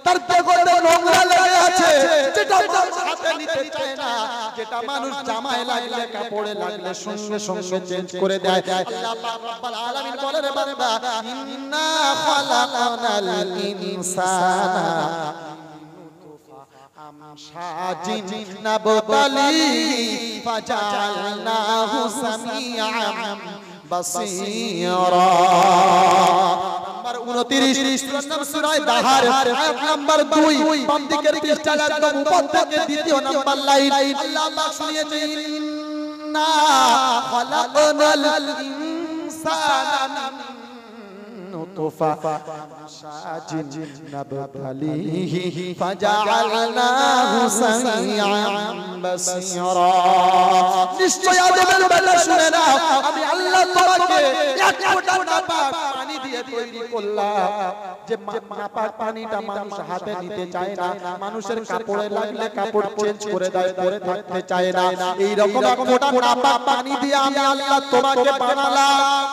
তার দেহতে নোংরা লেগে আছে, যেটা মানুষ হাতে নিতে চায় না, যেটা মানুষ জামায় লাগলে কাপড়ে লাগলে সঙ্গে সঙ্গে চেঞ্জ করে দেয়। আল্লাহ পাক রব্বুল আলামিন বলেন, রে বান্দা, ইন্না খালাকনাল ইনসানা আমশাজিন নাবতালিহি ফাজালনাহু সামিআন বাসীরা। নাম্বার 29 সূরা দাহার আয়াত নাম্বার 2, বাম দিকের পৃষ্ঠার একদম উপর থেকে দ্বিতীয় নাম্বার লাইন। আল্লাহ পাক শুনিয়েছেন, ইন্না খালাকনাল ইনসানা নুতফা আমশাজিন নাবতালিহি ফাজালনাহু সামিআন বাসীরা। নিশ্চয় আদমের বেলা শুনে নাও, আমি আল্লাহ তোমাকে এক ফোঁটা নাপাক পানি দিয়ে তৈরি করলাম, যে নাপাক পানিটা মানুষ হাতে নিতে চায় না, মানুষের কাপড়ে লাগলে কাপড় চেঞ্জ করে দেয়, পরে থাকতে চায় না। এই রকম এক ফোঁটা নাপাক পানি দিয়ে আমি আল্লাহ তোমাকে বানালাম।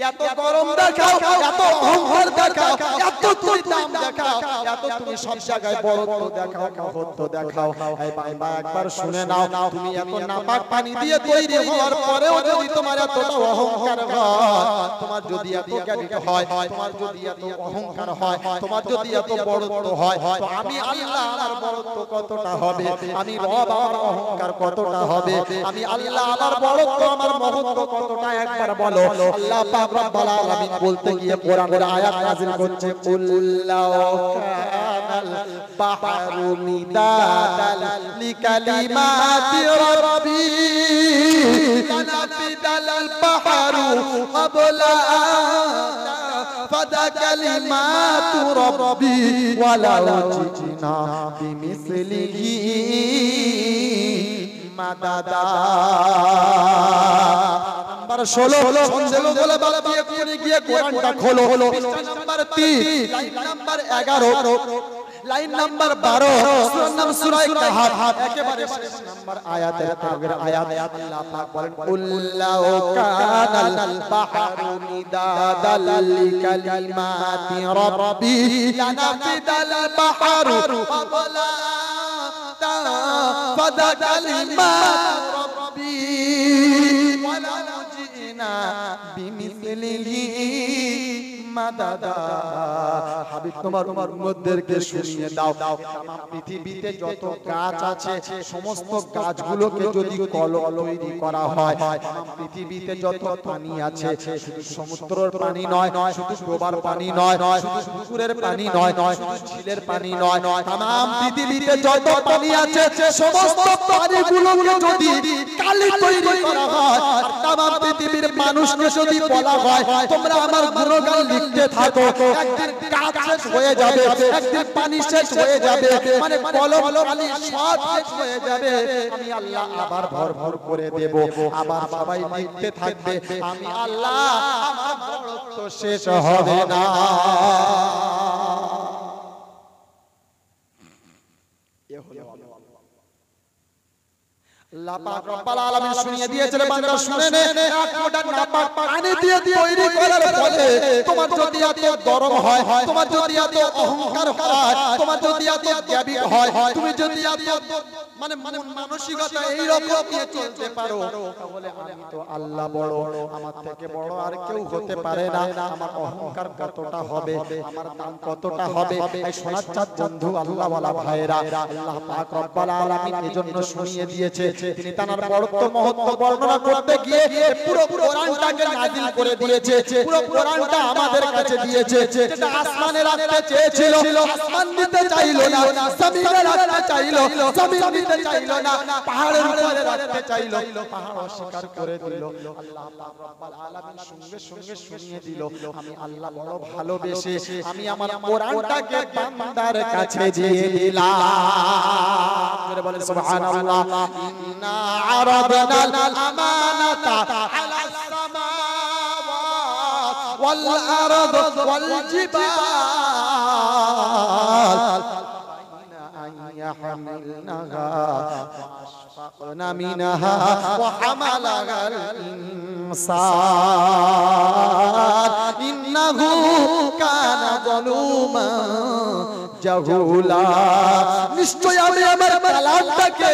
এত গরম দেখাও, এত অহংকার দেখাও, এত তুমি দাম দেখাও, এত তুমি সব জায়গায় বড়ত্ব দেখাও, মহত্ব দেখাও। এই বান্দা একবার শুনে নাও, তুমি এত নাপাক পানি দিয়ে তৈরি হওয়ার পরেও যদি তোমার এতটা অহংকার হয়, তোমার যদি এত জ্ঞানী হয়, তোমার যদি এত অহংকার হয়, তোমার যদি এত বড়ত্ব হয়, তো আমি আল্লাহ আমার বড়ত্ব কতটা হবে, আমি রব আমার অহংকার কতটা হবে, আমি আল্লাহ আমার বড়ত্ব আমার মহত্ব কতটা, একবার বলো। আল্লাহ পাক রব্বুল আলামিন বলতে গিয়ে কোরআনের আয়াত নাযিল করছে, কুল্লাউ কানাল বাহরু মিদাদাল লিকালিমাতি রাব্বি লানাফিদাল বাহরু ক্বাবলা ফাদা কালিমাতু রাব্বি ওয়ালাউ জিনা বিমিসলিহি মাদাদা। নাম্বার 16 সন্দেহ বলে বালা দিয়ে করে গিয়ে কোরআনটা খোলো, পৃষ্ঠা number 3, line number 11, line number 12, সূরার নাম সূরা কাহাফ, একেবারে শেষ নাম্বার আয়াতের আগের আয়াত। আল্লাহ পাক বলেন, কুল্লাউ কানাল বাহরু মিদাদাল লিকালিমাতি রাব্বি লানাফিদাল বাহরু ক্বাবলা ফাদা কালিমাতু রাব্বি ওয়ালাউ জিনা বিমিসলিহি মাদাদা। হাবিব তোমার উম্মতদেরকে শুনিয়ে দাও, তামাম পৃথিবীতে যত গাছ আছে সমস্ত গাছগুলোকে যদি কলম তৈরি করা হয়, তামাম পৃথিবীতে যত পানি আছে, শুধু সমুদ্রের পানি নয়, শুধু ডোবার পানি নয়, শুধু পুকুরের পানি নয়, শুধু ঝিলের পানি নয়, তামাম পৃথিবীতে যত পানি আছে সমস্ত পানিগুলোকে যদি কালি তৈরি করা হয়, আর তামাম পৃথিবীর মানুষকে যদি বলা হয় তোমরা আমার গুণগান লিখতে থাকো, একদিন কাজ শেষ হয়ে যাবে, একদিন পানি শেষ হয়ে যাবে, মানে কলম কালি সব শেষ হয়ে যাবে, আমি আল্লাহ আবার ভরভর করে দেব, আবার সবাই লিখতে থাকবে, আমি আল্লাহ আমার বড়ত্ব শেষ হবে না। এ হলো আল্লাহ পাক রব্বুল আলামিন শুনিয়ে দিয়েছিল, বান্দা শুনে নে, এক ফোঁটা নাপাক পানি দিয়ে তৈরি করার ফলে তোমার যদি এত গরম হয়, তোমার যদি এত অহংকার হয়, তোমার যদি এত জ্ঞানী হয়, তুমি যদি এত মানে মানসিকতা এই রকম নিয়ে চলতে পারো, তাহলে আমি তো আল্লাহ বড়, আমার থেকে বড় আর কেউ হতে পারে না, আমার অহংকার কতটা হবে, আমার দাম কতটা হবে। এই সোনার চাঁদ বন্ধু আল্লাহ ওয়ালা ভাইরা, আল্লাহ পাক রব্বুল আলামিন এজন্য শুনিয়ে দিয়েছে, তিনি তার বড়ত্ব মহত্ব বর্ণনা করতে গিয়ে পুরো কোরআনটাকে নাযিল করে দিয়েছে, পুরো কোরআনটা আমাদের কাছে দিয়েছে। যেটা আসমানে রাখতে চেয়েছিল আসমান নিতে চাইলো না, জমিনে রাখতে চাইলো জমিন নিতে চাইলো না, পাহাড়ের উপরে রাখতে চাইলো পাহাড় অস্বীকার করে দিল। আল্লাহ পাক রব্বুল আলামিন সঙ্গে সঙ্গে শুনিয়ে দিল, আমি আল্লাহ বড় ভালোবেসে আমি আমার কোরআনটাকে বান্দার কাছে দিয়ে দিলাম। বলেন সুবহানাল্লাহ। ইন্না আরাদনাল আমানাতা আলাস সামাওয়াতি ওয়াল আরদ ওয়াল জিবাল يحملنها وأشفقن منها وحملها الإنسان إنه كان ظلوما জাহুলা। নিশ্চয় আমি আমার কালামটাকে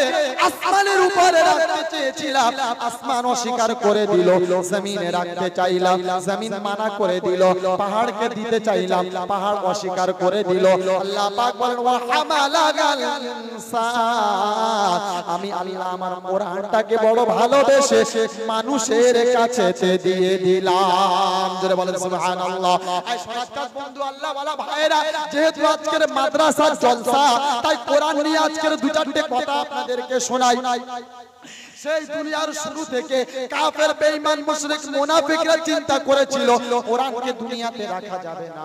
আসমানের উপরে রাখতে চেয়েছিলাম, আসমান অস্বীকার করে দিল। জমিনে রাখতে চাইলাম, জমিন মানা করে দিল। পাহাড়কে দিতে চাইলাম, পাহাড় অস্বীকার করে দিল। আল্লাহ পাক বলেন ওয়া হামালাগাল ইনসান, আমি আল্লাহ আমার কোরআনটাকে বড় ভালোবেসে মানুষের কাছে দিয়ে দিলাম। জোরে বলেন সুবহানাল্লাহ। আই সনাতন বন্ধু আল্লাহ ওয়ালা ভাইরা, যেহেতু আজকের মাদ্রাসার জলসা, তাই কোরআন নিয়ে আজকের দু চারটে কথা আপনাদেরকে শোনাই। সেই দুনিয়ার শুরু থেকে কাফের বেঈমান মুশরিক মুনাফিকরা চিন্তা করেছিল কোরআনকে দুনিয়াতে রাখা যাবে না।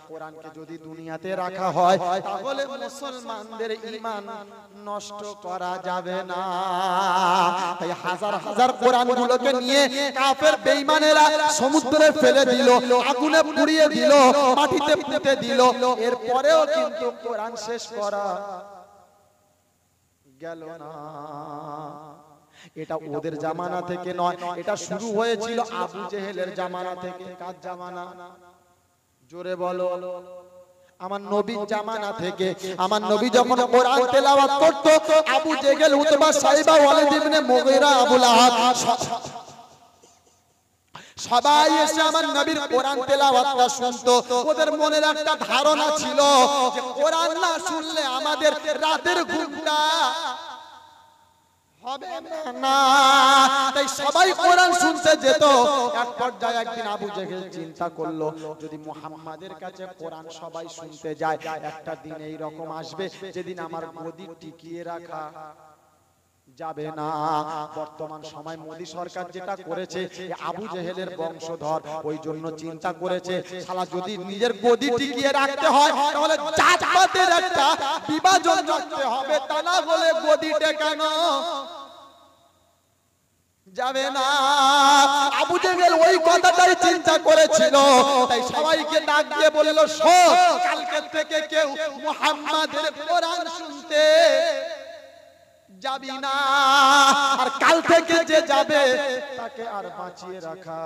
কোরআনকে যদি দুনিয়াতে রাখা হয় তাহলে মুসলমানদের ঈমান নষ্ট করা যাবে না। তাই হাজার হাজার কোরআনগুলোকে নিয়ে কাফের বেঈমানেরা সমুদ্রে ফেলে দিল, আগুনে পুড়িয়ে দিল, মাটিতে পুঁতে দিল। এরপরেও কিন্তু কোরআন শেষ করা গেল না। এটা ওদের জামানা থেকে নয়, এটা শুরু হয়েছিল আবু জেহেলের জামানা থেকে। কার জামানা? জোরে বলো। আমার নবীর জামানা থেকে। আমার নবী যখন কোরআন তেলাওয়াত করত, আবু জেহেল, উতবা, সাইবা, ওয়ালিদ ইবনে মুগীরা, আবু লাহাব সবাই এসে আমার নবীর কোরআন তেলাওয়াতটা শুনতো। ওদের মনের একটা ধারণা ছিল যে কোরআন না শুনলে আমাদের রাতের ঘুমটা হবে না। তাই সবাই কোরআন শুনতে যেত। এক পর্যায়ে একদিন আবু জেহেল চিন্তা করলো, যদি মুহাম্মাদের কাছে কোরআন সবাই শুনতে যায়, একটা দিন এই রকম আসবে যেদিন আমার গদি টিকিয়ে রাখা যাবে না। বর্তমান সময় মোদী সরকার যেটা করেছে, আবু জেহেলের বংশধর, ওই জন্য চিন্তা করেছে শালা যদি নিজের গদি টিকিয়ে রাখতে হয় তাহলে জাতপাতের একটা বিভাজন করতে হবে, তা না হলে গদি টেকানো যাবে না। আবু জেহেল ওই কথাটাই চিন্তা করেছিল। তাই সবাইকে ডাক দিয়ে বলল, শোন, কালকে থেকে কেউ মুহাম্মাদের কোরআন শুনতে যাবি না, আর কাল থেকে যে যাবে তাকে আর বাঁচিয়ে রাখা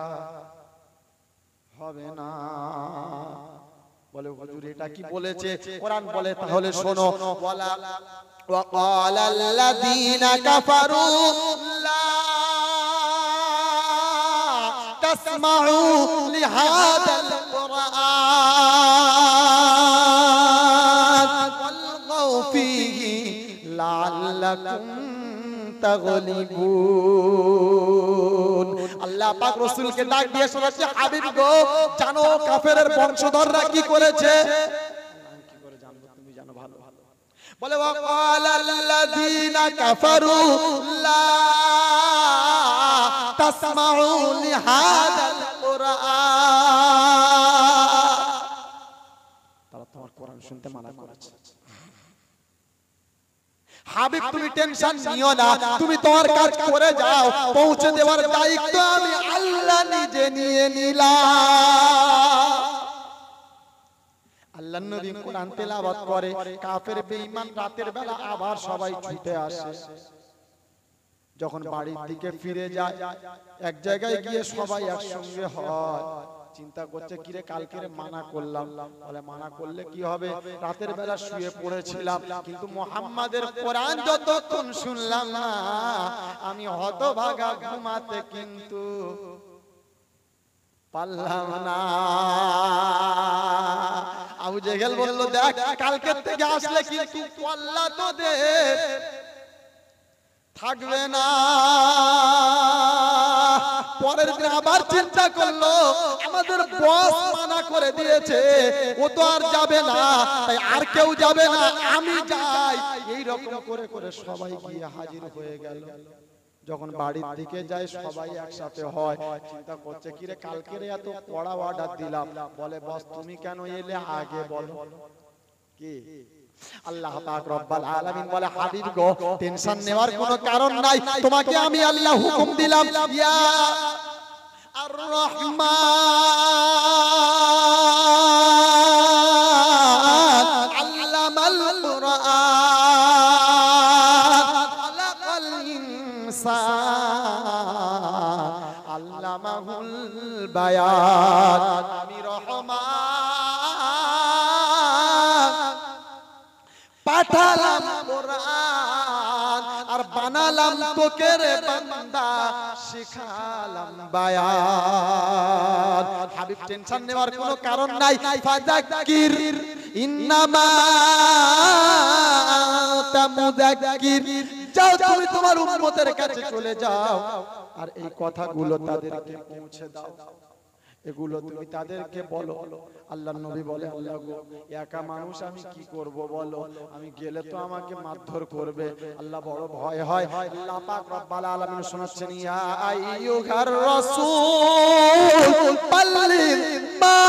হবে না। বলে হুজুর এটা কি বলেছে? কোরআন বলে তাহলে শোনো। ওয়ালা وقال الذين كفروا لا تسمعوا لهذا القرآن والغوا فيه لعلكم تغلبون। আল্লাহ পাক রাসূলকে ডাক দিয়ে শোনাচ্ছে, হাবিব গো, জানো কাফেরের বংশধররা কি করেছে? কি করে জানবো? তুমি জানো ভালো। বলে ওয়াকাল আল্লাযীনা কাফারু লা তাসমাউ লিহাযাল কুরআন, তারা তোমার কোরআন শুনতে মানা করেছে। হাবিব তুমি টেনশন নিও না, তুমি তোমার কাজ করে যাও, পৌঁছে দেওয়ার দায়িত্ব আমি আল্লাহ নিজে নিয়ে নিলাম। আল্লাহর নবী কোরআন তেলাওয়াত করে, কাফের বেঈমান রাতের বেলা আবার সবাই ছুটে আসে। যখন বাড়ির দিকে ফিরে যায়, এক জায়গায় গিয়ে সবাই একসঙ্গে হয়। চিন্তা করছে কিরে কালকের মানা করলাম, বলে মানা করলে কি হবে, রাতের বেলা শুয়ে পড়েছিলাম, কিন্তু মুহাম্মাদের কোরআন যতক্ষণ শুনলাম না আমি হতভাগা ঘুমাতে কিন্তু পারলাম না। আবু জেহেল বলল, দেখ কালকের থেকে আসলে কিন্তু আল্লাহ তোদের থাকবে না। পরের দিন আবার চিন্তা করলো, আমাদের বস মানা করে দিয়েছে, ও তো আর যাবে না, তাই আর কেউ যাবে না, আমি যাই। এই রকম করে করে সবাই গিয়ে হাজির হয়ে গেল। যখন বাড়ির দিকে যায় সবাই একসাথে হয়, চিন্তা করছে কিরে কালকের এত কড়া অর্ডার দিলাম, বলে বস তুমি কেন এলে আগে বলো। কি আল্লাহ পাক রব্বুল আলামিন বলে, হাবিব গো, টেনশন নেওয়ার কোনো কারণ নাই, তোমাকে আমি আল্লাহ হুকুম দিলাম, ইয়া আর আর-রহমান আল্লামাল কুরআন খালাকাল ইনসান আল্লামাহুল বায়ান। আমি রহমান পাঠালাম কোরআন আর বানালাম তোকে রে বান্দা, শিখালাম বায়ান। হাবিব টেনশন নেওয়ার কোনো কারণ নাই। ফাযাক্কির ইন্নামা আনতা মুযাক্কির, যাও তুমি তোমার উম্মতের কাছে চলে যাও আর এই কথাগুলো তাদেরকে পৌঁছে দাও, এগুলো তুমি তাদেরকে বলো। আল্লাহর নবী বলে, আল্লাহ গো একা মানুষ আমি কি করব বলো, আমি গেলে তো আমাকে মারধর করবে। আল্লাহ বড় ভয় হয়। আল্লাহ পাক রব্বুল আলামিন শোনাচ্ছেন, ইয়া আইয়ুহার রাসূল বাল্লিগ মা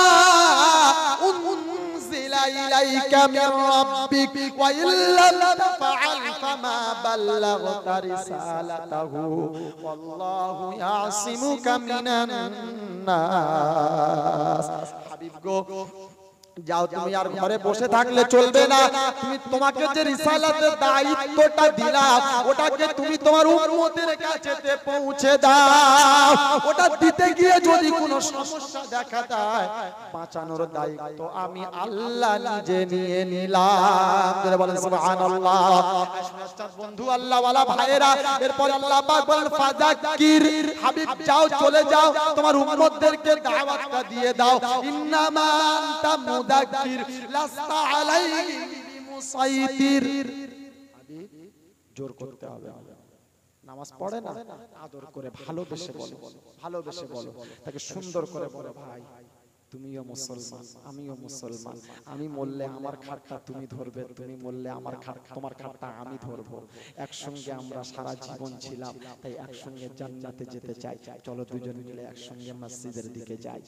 উনজিলা ইলাইকা মির রাব্বিক ওয়া ইল্লাম তাফআল ফামা বাল্লাগতা রিসালাতাহু ওয়াল্লাহু ইয়াসিমুকা মিনান নাস। হাবিব গো যাও, তুমি আর ঘরে বসে থাকলে চলবে না। তুমি তোমাকে যে রিসালাতের দায়িত্বটা দিলাম ওটাকে তুমি তোমার উম্মতের কাছে পৌঁছে দাও। ওটা দিতে গিয়ে যদি কোনো সমস্যা দেখা দেয়, বাঁচানোর দায়িত্ব আমি আল্লাহ নিজে নিয়ে নিলাম। যারা বলেন সুবহানাল্লাহ। বন্ধু আল্লাহ ওয়ালা ভাইরা, এরপর আল্লাহ পাক বলেন ফাযাক্কির, হাবিব যাও চলে যাও, তোমার উম্মতদেরকে দাওয়াতটা দিয়ে দাও। ইন্নামা আনতা মুযাক্কির লাস্তা আলাইহিম বিমুসাইতির। হাবিব জোর করতে হবে। নামাজ পড়ে না, আদর করে ভালোবেসে বলো, ভালোবেসে বলো, তাকে সুন্দর করে বলো, ভাই তুমিও মুসলমান আমিও মুসলমান, আমি মরলে আমার খাটটা তুমি ধরবে, তুমি মরলে আমার খাট তোমার খাটটা আমি ধরবো। একসঙ্গে আমরা সারা জীবন ছিলাম, তাই একসঙ্গে জান্নাতে যেতে চাই। চলো দুজন মিলে একসঙ্গে মসজিদের দিকে যাই।